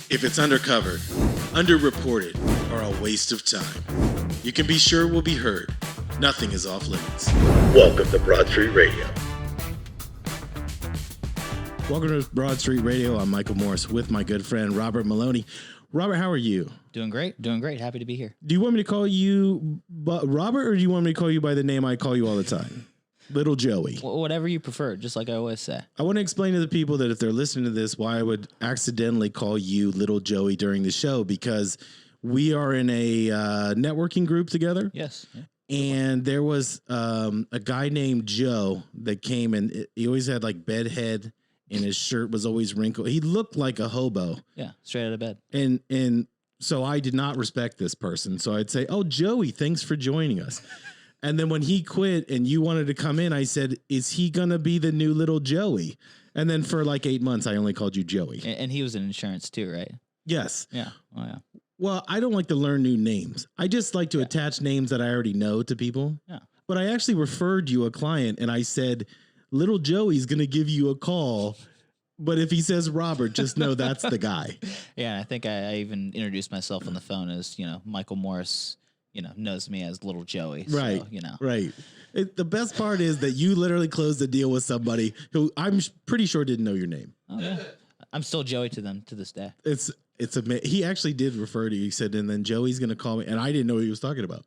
If it's undercovered, underreported, or a waste of time, you can be sure we'll be heard. Nothing is off limits. Welcome to Broad Street Radio. Welcome to Broad Street Radio. I'm Michael Morris with my good friend Robert Maloney. Robert, how are you? Doing great. Happy to be here. Do you want me to call you Robert, or do you want me to call you by the name I call you all the time? Little Joey. Whatever you prefer, just like I always say. I want to explain to the people that if they're listening to this, why I would accidentally call you Little Joey during the show, because we are in a networking group together. Yes. Yeah. And there was a guy named Joe that came, and he always had like bedhead, and his shirt was always wrinkled. He looked like a hobo. Yeah, straight out of bed. And so I did not respect this person. So I'd say, "Oh, Joey, thanks for joining us." And then when he quit and you wanted to come in, I said, "Is he going to be the new Little Joey?" And then for like 8 months, I only called you Joey. And he was in insurance too, right? Yes. Yeah. Oh, yeah. Well, I don't like to learn new names. I just like to attach names that I already know to people. Yeah. But I actually referred you a client, and I said, "Little Joey's going to give you a call. But if he says Robert, just know that's the guy." Yeah. I think I even introduced myself on the phone as, Michael Morris, knows me as Little Joey. Right. So, Right. The best part is that you literally closed the deal with somebody who I'm pretty sure didn't know your name. Oh, yeah. I'm still Joey to them to this day. It's he actually did refer to you. He said, "And then Joey's going to call me." And I didn't know what he was talking about.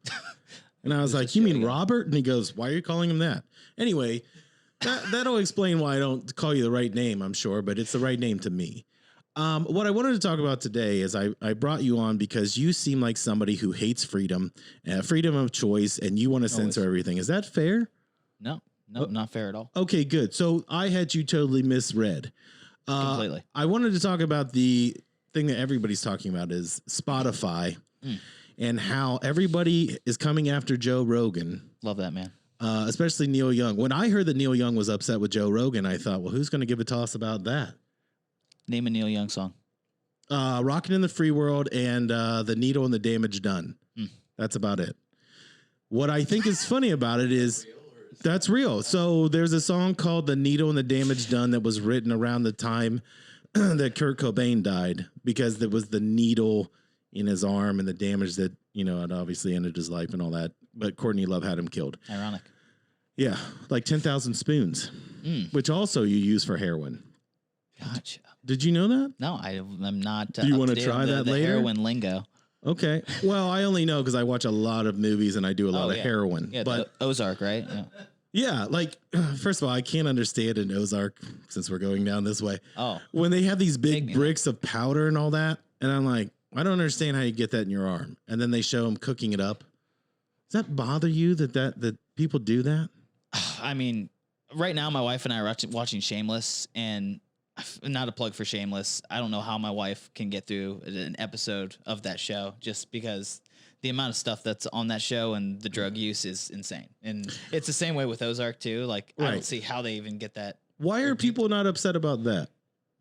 And I was like, "You mean Robert?" And he goes, "Why are you calling him that?" Anyway, that'll explain why I don't call you the right name, I'm sure, but it's the right name to me. What I wanted to talk about today is I brought you on because you seem like somebody who hates freedom of choice, and you want to censor everything. Is that fair? No, not fair at all. Okay, good. So I had you totally misread. Completely. I wanted to talk about the thing that everybody's talking about is Spotify and how everybody is coming after Joe Rogan. Love that, man. Especially Neil Young. When I heard that Neil Young was upset with Joe Rogan, I thought, well, who's going to give a toss about that? Name a Neil Young song. Rockin' in the Free World and The Needle and the Damage Done. That's about it. What I think is funny about it is that's real. So there's a song called The Needle and the Damage Done that was written around the time that Kurt Cobain died, because there was the needle in his arm and the damage that, it obviously ended his life and all that. But Courtney Love had him killed. Ironic. Yeah, like 10,000 spoons, which also you use for heroin. Gotcha. Did you know that? No, I'm not. Do you want to try that later? Heroin lingo. Okay. Well, I only know because I watch a lot of movies and I do a lot of heroin. Yeah, but Ozark, right? Yeah, like, first of all, I can't understand an Ozark since we're going down this way. Oh. When they have these big bricks of powder and all that, and I'm like, I don't understand how you get that in your arm. And then they show them cooking it up. Does that bother you that people do that? I mean, right now my wife and I are watching Shameless, and not a plug for Shameless. I don't know how my wife can get through an episode of that show, just because the amount of stuff that's on that show and the drug use is insane. And it's the same way with Ozark too. Like, I don't see how they even get that. Why are people not upset about that?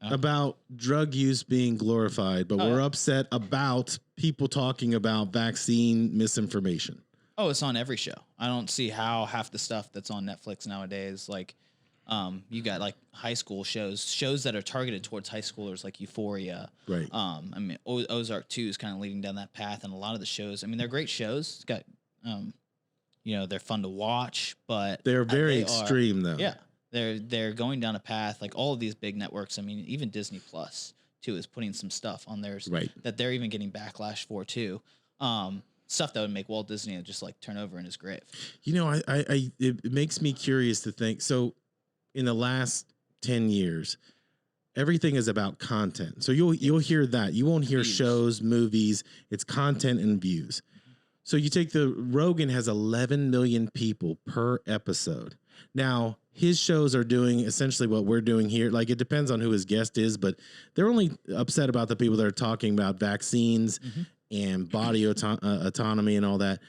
About drug use being glorified, but we're upset about people talking about vaccine misinformation. Oh, it's on every show. I don't see how half the stuff that's on Netflix nowadays, like, you got like high school shows that are targeted towards high schoolers, like Euphoria. Right. I mean, Ozark 2 is kind of leading down that path, and a lot of the shows, I mean, they're great shows. It's got, they're fun to watch, but they're very extreme though. Yeah. They're going down a path, like all of these big networks. I mean, even Disney Plus too is putting some stuff on theirs that they're even getting backlash for too. Stuff that would make Walt Disney just like turn over in his grave. It makes me curious to think. So in the last 10 years, everything is about content. So you'll hear that. You won't hear shows, movies. It's content and views. So you take Rogan has 11 million people per episode. Now, his shows are doing essentially what we're doing here. Like, it depends on who his guest is, but they're only upset about the people that are talking about vaccines and body autonomy and all that.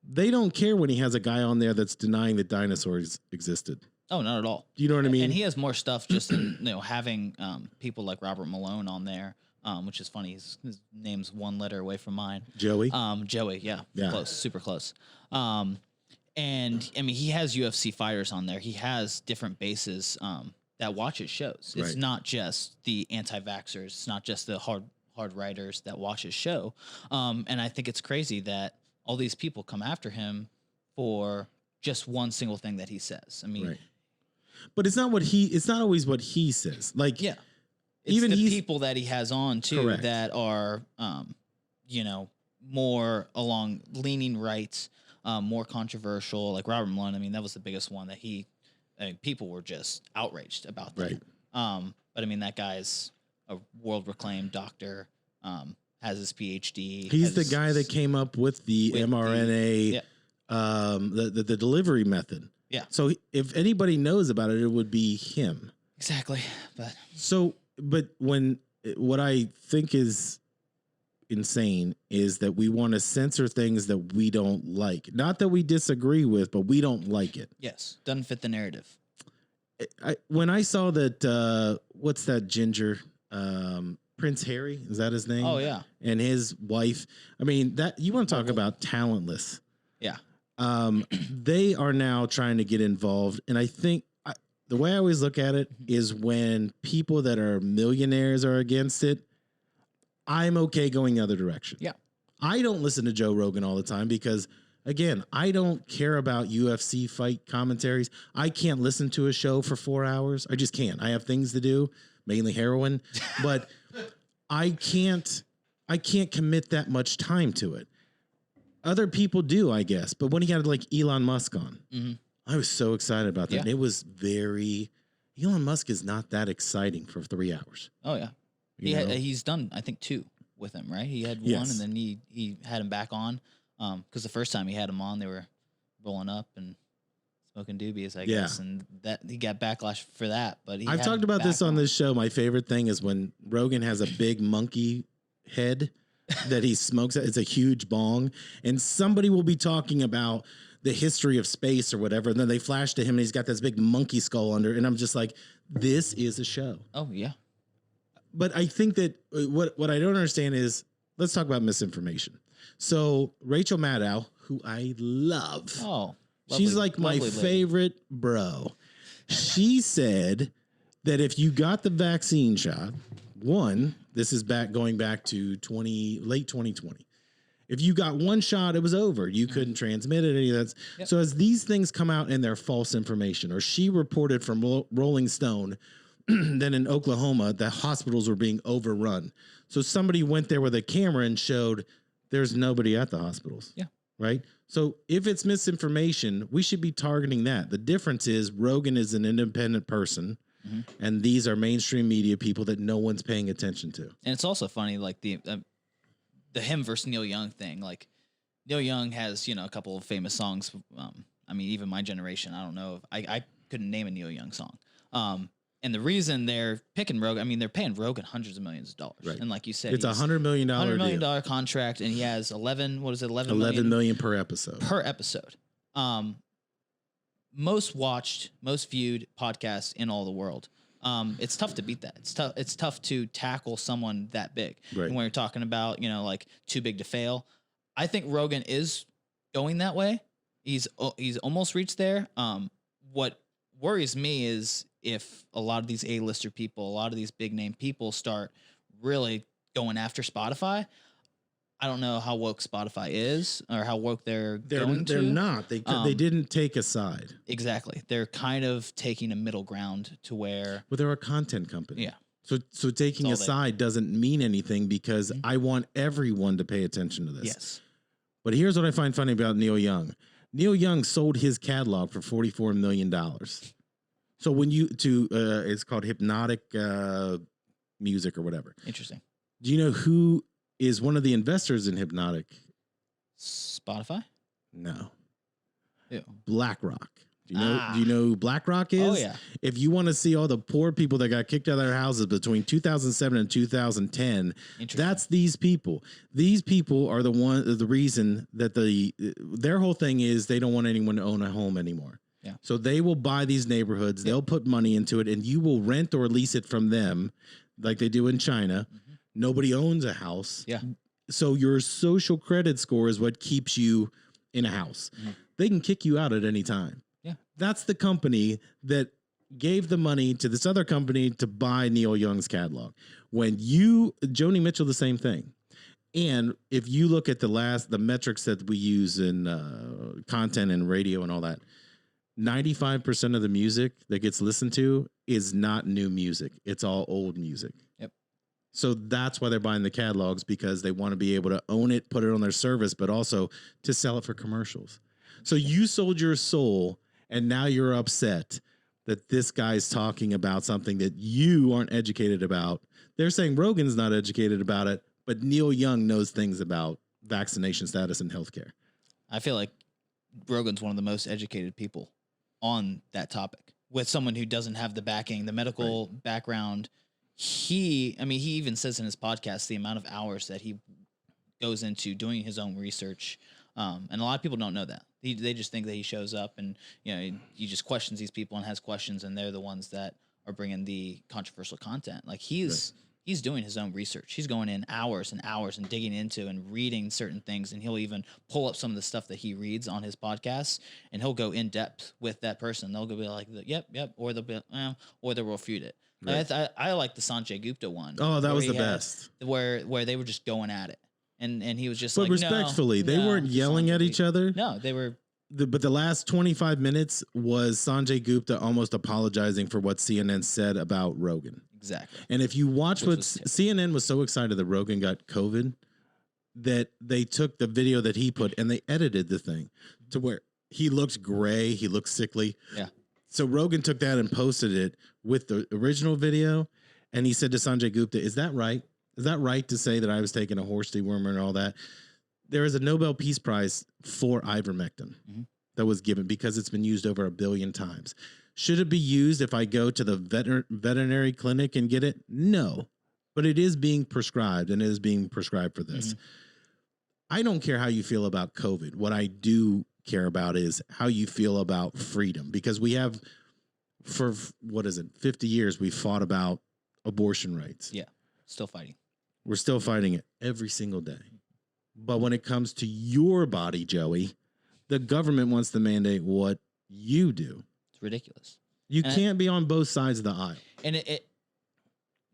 They don't care when he has a guy on there that's denying that dinosaurs existed. Oh, not at all. You know what I mean? And he has more stuff just in, having people like Robert Maloney on there, which is funny. His name's one letter away from mine. Joey? Joey, yeah. Close, super close. And I mean, he has UFC fighters on there. He has different bases that watch his shows. It's not just the anti-vaxxers. It's not just the diehard writers that watch his show. And I think it's crazy that all these people come after him for just one single thing that he says. I mean, Right. But it's not always what he says. Like, yeah, it's even the people that he has on too Correct. that are, more along leaning right, more controversial, like Robert Maloney. I mean, that was the biggest one that people were just outraged about that. Right. But I mean, that guy's a world reclaimed doctor, has his PhD. He's the guy that came up with the mRNA, the delivery method. Yeah. So if anybody knows about it, it would be him. Exactly. But what I think is insane is that we want to censor things that we don't like. Not that we disagree with, but we don't like it. Yes. Doesn't fit the narrative. When I saw that, what's that ginger? Prince Harry, is that his name? Oh, yeah. And his wife. I mean, that you want to talk about talentless. Yeah. They are now trying to get involved. And I think the way I always look at it is when people that are millionaires are against it, I'm okay going the other direction. Yeah. I don't listen to Joe Rogan all the time because, again, I don't care about UFC fight commentaries. I can't listen to a show for 4 hours. I just can't. I have things to do, mainly heroin, but I can't commit that much time to it. Other people do, I guess. But when he had like Elon Musk on, I was so excited about that. Yeah. And it was Elon Musk is not that exciting for 3 hours. Oh, yeah. He's done, I think, 2 with him, right? He had one, and then he had him back on. Because the first time he had him on, they were rolling up and smoking doobies, I guess, and that he got backlash for that. But I've talked about this on this show. My favorite thing is when Rogan has a big monkey head that he smokes. It's a huge bong, and somebody will be talking about the history of space or whatever, and then they flash to him, and he's got this big monkey skull under, and I'm just like, this is a show. Oh yeah. But I think that what I don't understand is, let's talk about misinformation. So Rachel Maddow, who I love, she's like my favorite bro. She said that if you got the vaccine shot, this is going back to late 2020. If you got one shot, it was over. You couldn't transmit it. Any of that. Yep. So as these things come out and they're false information, or she reported from Rolling Stone that in Oklahoma, the hospitals were being overrun. So somebody went there with a camera and showed there's nobody at the hospitals. Yeah. Right. So if it's misinformation, we should be targeting that. The difference is Rogan is an independent person, and these are mainstream media people that no one's paying attention to. And it's also funny, like the him versus Neil Young thing. Like Neil Young has, a couple of famous songs. I mean, even my generation, I don't know. I couldn't name a Neil Young song. And the reason they're picking Rogan, I mean, they're paying Rogan hundreds of millions of dollars. Right. And like you said, it's $100 million contract, and he has 11 million per episode. Most watched, most viewed podcast in all the world. It's tough to beat that. It's tough to tackle someone that big. Right. And when you're talking about, like too big to fail, I think Rogan is going that way. He's almost reached there. What worries me is if a lot of these A-lister people, a lot of these big name people start really going after Spotify. I don't know how woke Spotify is or how woke they're going to. They're not. They didn't take a side. Exactly. They're kind of taking a middle ground to where. Well, they're a content company. Yeah. So taking a side doesn't mean anything because I want everyone to pay attention to this. Yes. But here's what I find funny about Neil Young. Neil Young sold his catalog for $44 million. So when it's called Hypnotic Music or whatever. Interesting. Do you know who is one of the investors in Hypnotic? Spotify? No. Ew. BlackRock. Do you know who BlackRock is? Oh, yeah. If you want to see all the poor people that got kicked out of their houses between 2007 and 2010, that's these people. These people are the reason that their whole thing is they don't want anyone to own a home anymore. Yeah. So they will buy these neighborhoods, they'll put money into it, and you will rent or lease it from them like they do in China. Nobody owns a house. Yeah. So your social credit score is what keeps you in a house. They can kick you out at any time. Yeah. That's the company that gave the money to this other company to buy Neil Young's catalog. When Joni Mitchell, the same thing. And if you look at the metrics that we use in content and radio and all that, 95% of the music that gets listened to is not new music. It's all old music. Yep. So that's why they're buying the catalogs, because they want to be able to own it, put it on their service, but also to sell it for commercials. So you sold your soul, and now you're upset that this guy's talking about something that you aren't educated about. They're saying Rogan's not educated about it, but Neil Young knows things about vaccination status and healthcare. I feel like Rogan's one of the most educated people on that topic, with someone who doesn't have the backing, the medical background. He even says in his podcast the amount of hours that he goes into doing his own research. And a lot of people don't know that. They just think that he shows up and, he just questions these people and has questions, and they're the ones that are bringing the controversial content. Like he's doing his own research. He's going in hours and hours and digging into and reading certain things, and he'll even pull up some of the stuff that he reads on his podcasts, and he'll go in depth with that person. They'll go be like, yep, or they'll be, or they'll refute it. Right. I like the Sanjay Gupta one. Oh, that was the best. Where they were just going at it. And he was just but like, respectfully, they weren't yelling at each other. No, they were. But the last 25 minutes was Sanjay Gupta almost apologizing for what CNN said about Rogan. Exactly. And if you watch CNN was so excited that Rogan got COVID that they took the video that he put and they edited the thing to where he looks gray, he looks sickly. Yeah. So Rogan took that and posted it with the original video, and he said to Sanjay Gupta, "Is that right? Is that right to say that I was taking a horse dewormer and all that?" There is a Nobel Peace Prize for ivermectin that was given because it's been used over 1 billion times. Should it be used if I go to the veterinary clinic and get it? No, but it is being prescribed, and it is being prescribed for this. I don't care how you feel about COVID. What I do care about is how you feel about freedom, because we have, for 50 years, we fought about abortion rights. Yeah, still fighting. We're still fighting it every single day. But when it comes to your body, Joey, the government wants to mandate what you do. It's ridiculous. You can't be on both sides of the aisle. And it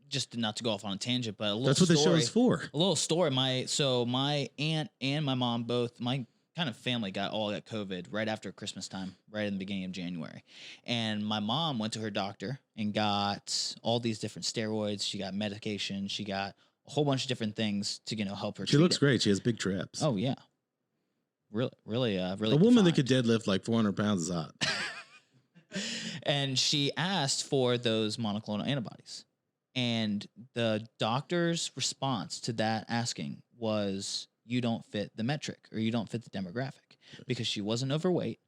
just not to go off on a tangent, but that's what the show is for. A little story. My aunt and my mom both, my kind of family got COVID right after Christmas time, right in the beginning of January. And my mom went to her doctor and got all these different steroids. She got medication. She got a whole bunch of different things to help her. She looks great. She has big traps. Oh yeah, really. A woman that could deadlift like 400 pounds is hot. And she asked for those monoclonal antibodies, and the doctor's response to that asking was, "You don't fit the metric, or you don't fit the demographic," because she wasn't overweight,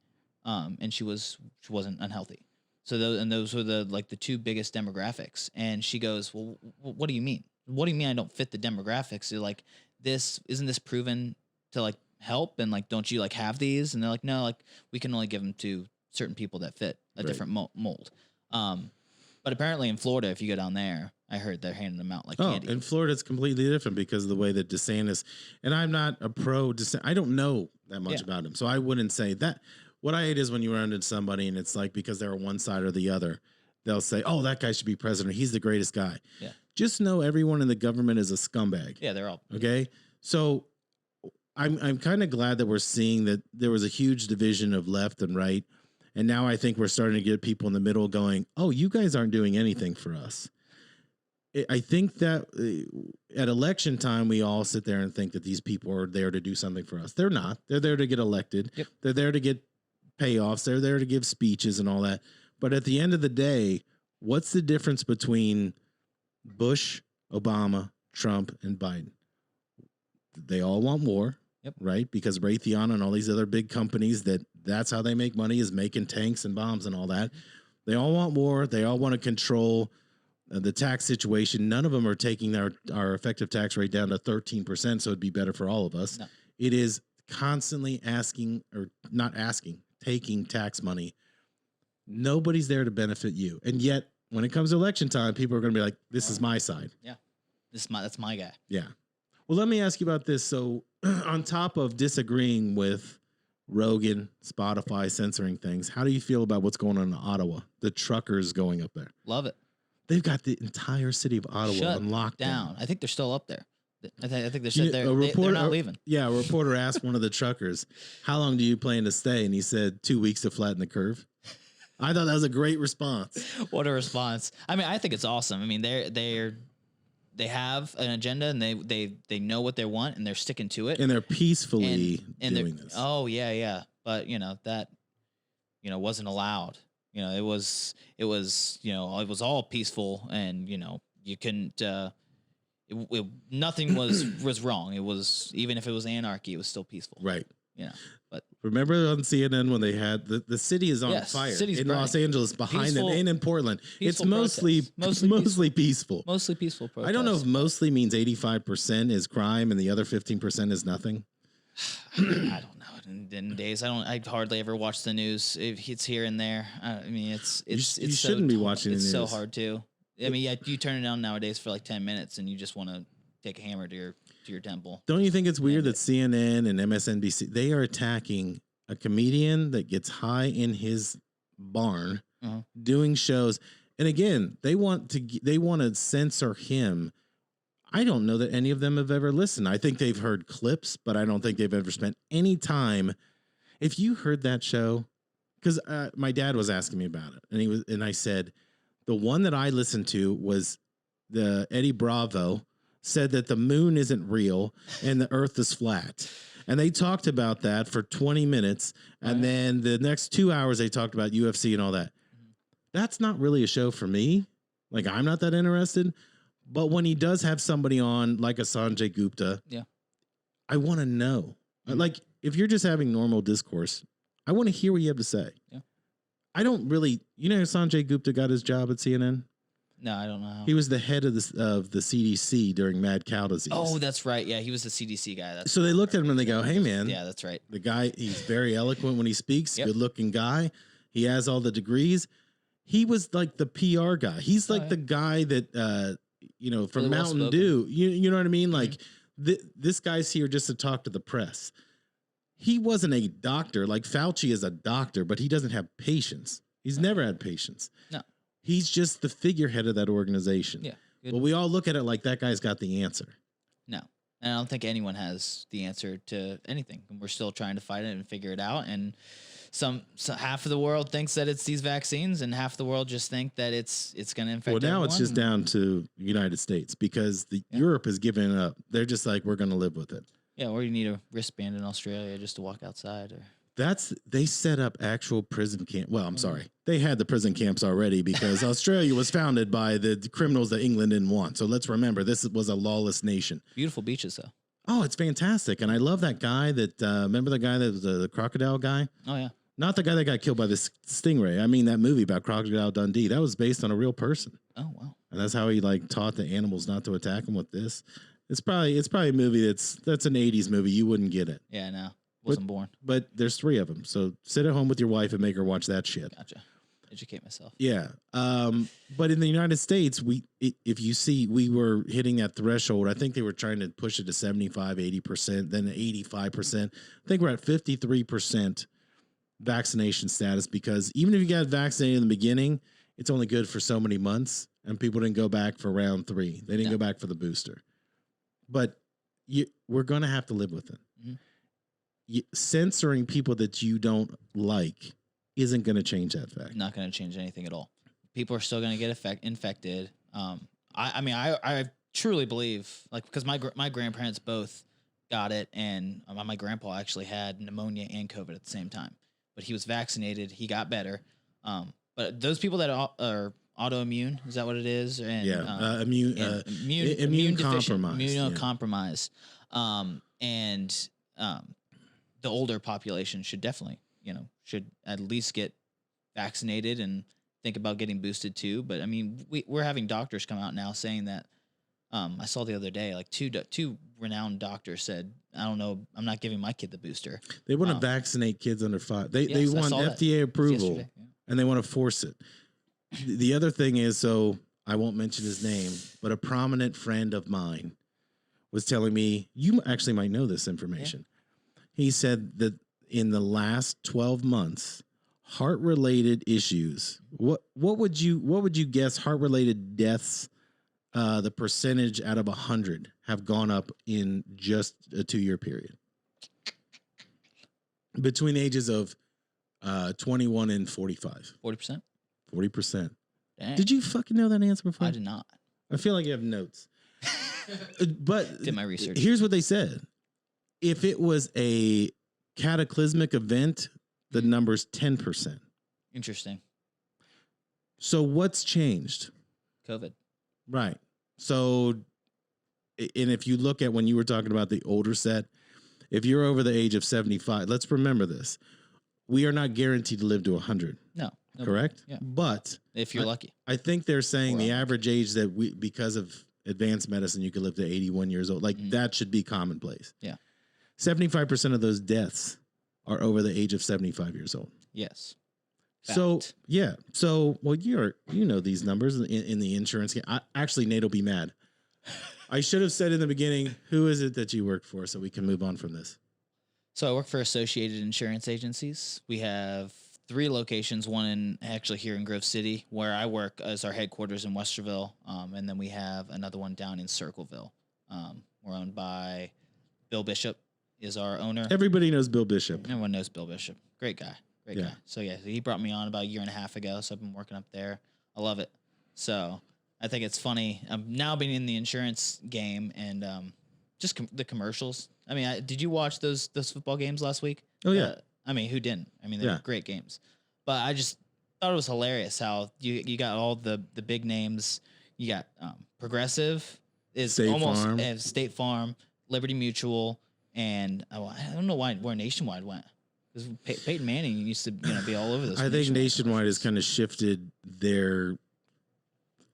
and she wasn't unhealthy. So those were the two biggest demographics. And she goes, "Well, what do you mean? What do you mean I don't fit the demographics? You're like, isn't this proven to help? And don't you have these?" And they're like, "No, we can only give them to certain people that fit a different mold." But apparently in Florida, if you go down there, I heard they're handing them out like candy. In Florida, it's completely different because of the way that DeSantis, and I'm not a pro DeSantis. I don't know that much about him, so I wouldn't say that. What I hate is when you run into somebody and it's because they're on one side or the other, they'll say, "Oh, that guy should be president. He's the greatest guy." Yeah. Just know everyone in the government is a scumbag. Yeah, they're all okay. So I'm kind of glad that we're seeing that there was a huge division of left and right. And now I think we're starting to get people in the middle going, "Oh, you guys aren't doing anything for us." I think that at election time, we all sit there and think that these people are there to do something for us. They're not. They're there to get elected. Yep. They're there to get payoffs. They're there to give speeches and all that. But at the end of the day, what's the difference between Bush, Obama, Trump, and Biden? They all want war. Yep. Right? Because Raytheon and all these other big companies, that's how they make money, is making tanks and bombs and all that. They all want war. They all want to control the tax situation. None of them are taking our effective tax rate down to 13%, so it'd be better for all of us. No. It is constantly taking tax money. Nobody's there to benefit you. And yet, when it comes to election time, people are going to be like, "This is my side." Yeah. That's my guy. Yeah. Well, let me ask you about this. So on top of disagreeing with Rogan, Spotify censoring things. How do you feel about what's going on in Ottawa? The truckers going up there. Love it. They've got the entire city of Ottawa Shut on lockdown. down. I think they're still up there. I think You they're, know, they're not leaving. Yeah, a reporter asked one of the truckers, "How long do you plan to stay?" And he said, 2 weeks to flatten the curve. I thought that was a great response. What a response. I mean, I think it's awesome. I mean, they have an agenda and they know what they want and they're sticking to it. And they're peacefully and doing this. Oh yeah. But that, wasn't allowed. It was, it was all peaceful and, you couldn't, nothing was wrong. It was, even if it was anarchy, it was still peaceful. Right. But remember on CNN when they had the city is on fire in Los Angeles behind peaceful, them and in Portland. It's mostly peaceful. Mostly peaceful protests. I don't know if mostly means 85% is crime and the other 15% is nothing. I don't know. In days, I hardly ever watch the news. It's here and there. I mean, you shouldn't be watching the news. It's so hard to. I mean, you turn it on nowadays for like 10 minutes and you just want to take a hammer to your temple. Don't you think it's weird that CNN and MSNBC, they are attacking a comedian that gets high in his barn doing shows, and again they want to censor him. I don't know that any of them have ever listened. I think they've heard clips, but I don't think they've ever spent any time. If you heard that show, because my dad was asking me about it, and I said the one that I listened to was the Eddie Bravo said that the moon isn't real and the earth is flat. And they talked about that for 20 minutes. And then the next 2 hours, they talked about UFC and all that. That's not really a show for me. Like, I'm not that interested. But when he does have somebody on, like a Sanjay Gupta, I want to know. Like, if you're just having normal discourse, I want to hear what you have to say. Yeah. I don't really, Sanjay Gupta got his job at CNN? No, I don't know how. He was the head of the CDC during mad cow disease. Oh, that's right. Yeah, he was the CDC guy. So they looked at him and they go, "Hey, man." Yeah, that's right. The guy, he's very eloquent when he speaks. Good looking guy. He has all the degrees. He was like the PR guy. He's like the guy that, from really Mountain Dew. You know what I mean? Like this guy's here just to talk to the press. He wasn't a doctor. Like Fauci is a doctor, but he doesn't have patience. He's never had patience. No. He's just the figurehead of that organization. Yeah. Well, we all look at it like that guy's got the answer. No. And I don't think anyone has the answer to anything. We're still trying to fight it and figure it out. And some half of the world thinks that it's these vaccines, and half the world just think that it's going to infect everyone. It's just down to the United States because Europe has given up. They're just like, we're going to live with it. Yeah, or you need a wristband in Australia just to walk outside. Or they set up actual prison camp. Well, I'm sorry. They had the prison camps already because Australia was founded by the criminals that England didn't want. So let's remember, this was a lawless nation. Beautiful beaches, though. Oh, it's fantastic. And I love that guy that, remember the guy that was the crocodile guy? Oh, yeah. Not the guy that got killed by the stingray. I mean, that movie about Crocodile Dundee. That was based on a real person. Oh, wow. And that's how he taught the animals not to attack him with this. It's probably a movie that's an 80s movie. You wouldn't get it. Yeah, no. Wasn't born. But there's 3 of them. So sit at home with your wife and make her watch that shit. Gotcha. Educate myself. Yeah. But in the United States, if you see, we were hitting that threshold. I think they were trying to push it to 75, 80%, then 85%. I think we're at 53% vaccination status because even if you got vaccinated in the beginning, it's only good for so many months. And people didn't go back for round 3. They didn't go back for the booster. But we're going to have to live with it. Mm-hmm. Censoring people that you don't like isn't going to change that fact. Not going to change anything at all. People are still going to get infected. I truly believe, like, because my grandparents both got it, and my grandpa actually had pneumonia and COVID at the same time, but he was vaccinated. He got better. But those people that are autoimmune, is that what it is? And, immune compromised. Immunocompromised. The older population should definitely, should at least get vaccinated and think about getting boosted too. But I mean, we're having doctors come out now saying that. I saw the other day, like two renowned doctors said, I don't know, I'm not giving my kid the booster. They want to vaccinate kids under 5. They want FDA approval and they want to force it. The other thing is, so I won't mention his name, but a prominent friend of mine was telling me, you actually might know this information. Yeah. He said that in the last 12 months, heart-related issues. What would you guess heart-related deaths, the percentage out of 100 have gone up in just a 2-year period? Between the ages of 21 and 45. 40%? 40%. Dang. Did you fucking know that answer before? I did not. I feel like you have notes. But Did my research. Here's what they said. If it was a cataclysmic event, the number's 10%. Interesting. So what's changed? COVID. Right. So, and if you look at when you were talking about the older set, if you're over the age of 75, let's remember this. We are not guaranteed to live to 100. No. Correct? Yeah. But if you're lucky. I think they're saying Or the unlucky. average age that we, because of advanced medicine, you could live to 81 years old. Like that should be commonplace. Yeah. 75% of those deaths are over the age of 75 years old. Yes. So Fact. yeah. So well, you know these numbers in the insurance game. Actually, Nate will be mad. I should have said in the beginning, who is it that you work for, so we can move on from this. So I work for Associated Insurance Agencies. We have 3 locations, one actually here in Grove City, where I work as our headquarters in Westerville. And then we have another one down in Circleville. We're owned by Bill Bishop is our owner. Everybody knows Bill Bishop. Everyone knows Bill Bishop. Great guy. Great guy. So yeah, he brought me on about a year and a half ago. So I've been working up there. I love it. So I think it's funny. I'm now being in the insurance game and just the commercials. I mean, did you watch those football games last week? Oh yeah. I mean, who didn't? I mean, they were great games. But I just thought it was hilarious how you got all the big names. You got Progressive is State almost Farm. State Farm, Liberty Mutual, and I don't know where Nationwide went. Because Peyton Manning used to be all over this. I think Nationwide has kind of shifted their,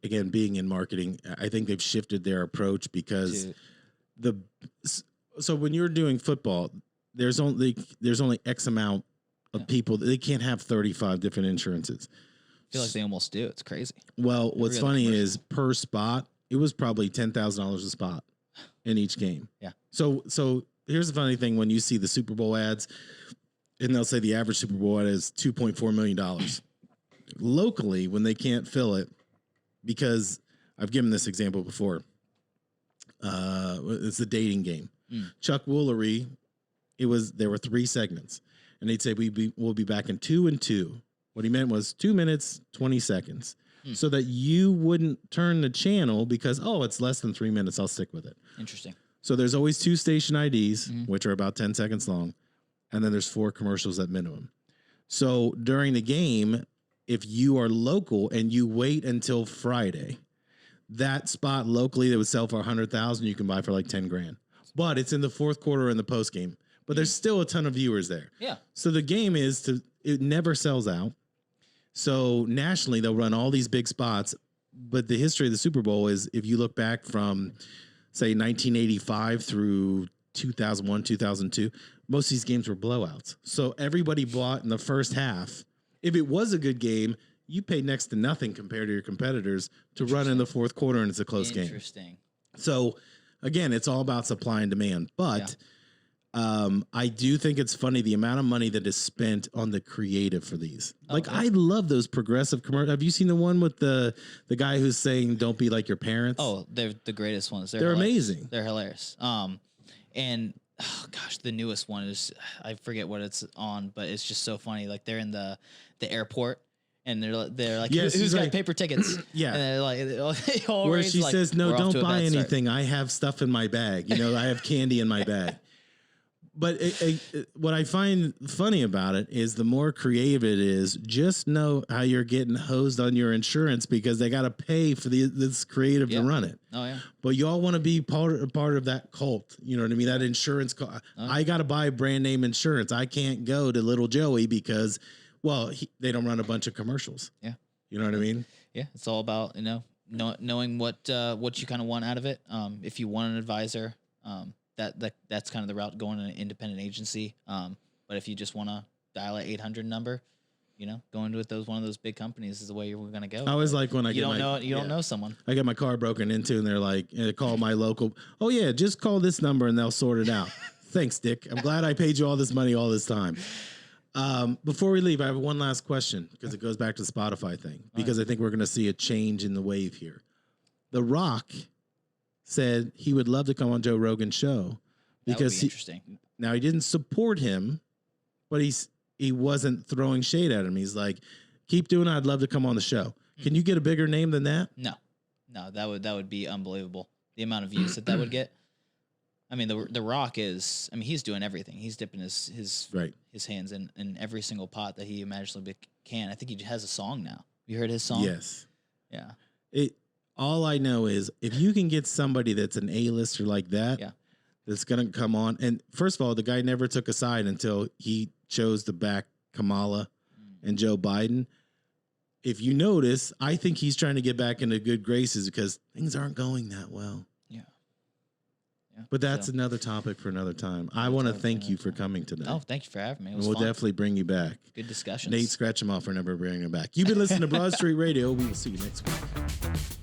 again, being in marketing, I think they've shifted their approach because so when you're doing football, there's only X amount of people. They can't have 35 different insurances. I feel like they almost do. It's crazy. Well, what's really funny commercial. is per spot, it was probably $10,000 a spot in each game. Yeah. So here's the funny thing: when you see the Super Bowl ads, and they'll say the average Super Bowl ad is $2.4 million. Locally, when they can't fill it, because I've given this example before. It's the dating game. Chuck Woolery, there were 3 segments, and they'd say we'll be back in 2 and 2. What he meant was 2 minutes, 20 seconds, so that you wouldn't turn the channel because it's less than 3 minutes. I'll stick with it. Interesting. So there's always 2 station IDs, which are about 10 seconds long, and then there's 4 commercials at minimum. So during the game, if you are local and you wait until Friday, that spot locally that would sell for $100,000, you can buy for like $10,000. But it's in the fourth quarter in the post game. But there's still a ton of viewers there. Yeah. So the game it never sells out. So nationally, they'll run all these big spots. But the history of the Super Bowl is, if you look back from, say, 1985 through 2001, 2002, most of these games were blowouts. So everybody bought in the first half. If it was a good game, you paid next to nothing compared to your competitors to run in the fourth quarter, and it's a close game. Interesting. So, again, it's all about supply and demand. But I do think it's funny the amount of money that is spent on the creative for these. I love those Progressive commercials. Have you seen the one with the guy who's saying, "Don't be like your parents"? Oh, they're the greatest ones. They're hilarious. amazing. They're hilarious. And the newest one is, I forget what it's on, but it's just so funny. Like, they're in the airport. And they're like, Yes, who's got like, paper tickets? Yeah. And they're like, where she says, "No, "We're off don't to a buy bad start." anything. I have stuff in my bag. I have candy in my bag." But what I find funny about it is the more creative it is, just know how you're getting hosed on your insurance because they got to pay for this creative to run it. Oh, yeah. But you all want to be part of that cult. You know what I mean? That insurance. I got to buy brand name insurance. I can't go to Little Joey because, they don't run a bunch of commercials. Yeah. You know what I mean? Yeah. It's all about, knowing what you kind of want out of it. If you want an advisor, that's kind of the route going to an independent agency. But if you just want to dial an 800 number, going with one of those big companies is the way you're going to go. I always like when I you get don't know you don't know someone. I get my car broken into and they're like, call my local. Oh yeah, just call this number and they'll sort it out. Thanks, Dick. I'm glad I paid you all this money all this time. Before we leave, I have one last question because it goes back to the Spotify thing, because I think we're going to see a change in the wave here. The Rock said he would love to come on Joe Rogan's show because interesting. Now he didn't support him, but he wasn't throwing shade at him. He's like, keep doing it. I'd love to come on the show. Can you get a bigger name than that? No, that would be unbelievable. The amount of views that would get. I mean, the Rock is. I mean, he's doing everything. He's dipping his hands in every single pot that he imaginably can. I think he has a song now. You heard his song? Yes. Yeah. All I know is if you can get somebody that's an A-lister like that, that's gonna come on. And first of all, the guy never took a side until he chose to back Kamala and Joe Biden. If you notice, I think he's trying to get back into good graces because things aren't going that well. But that's another topic for another time. I want to thank you for coming today. Oh, thank you for having me. It was we'll fun. definitely bring you back. Good discussions. Nate, scratch him off for never bringing him back. You've been listening to Broad Street Radio. We will see you next week.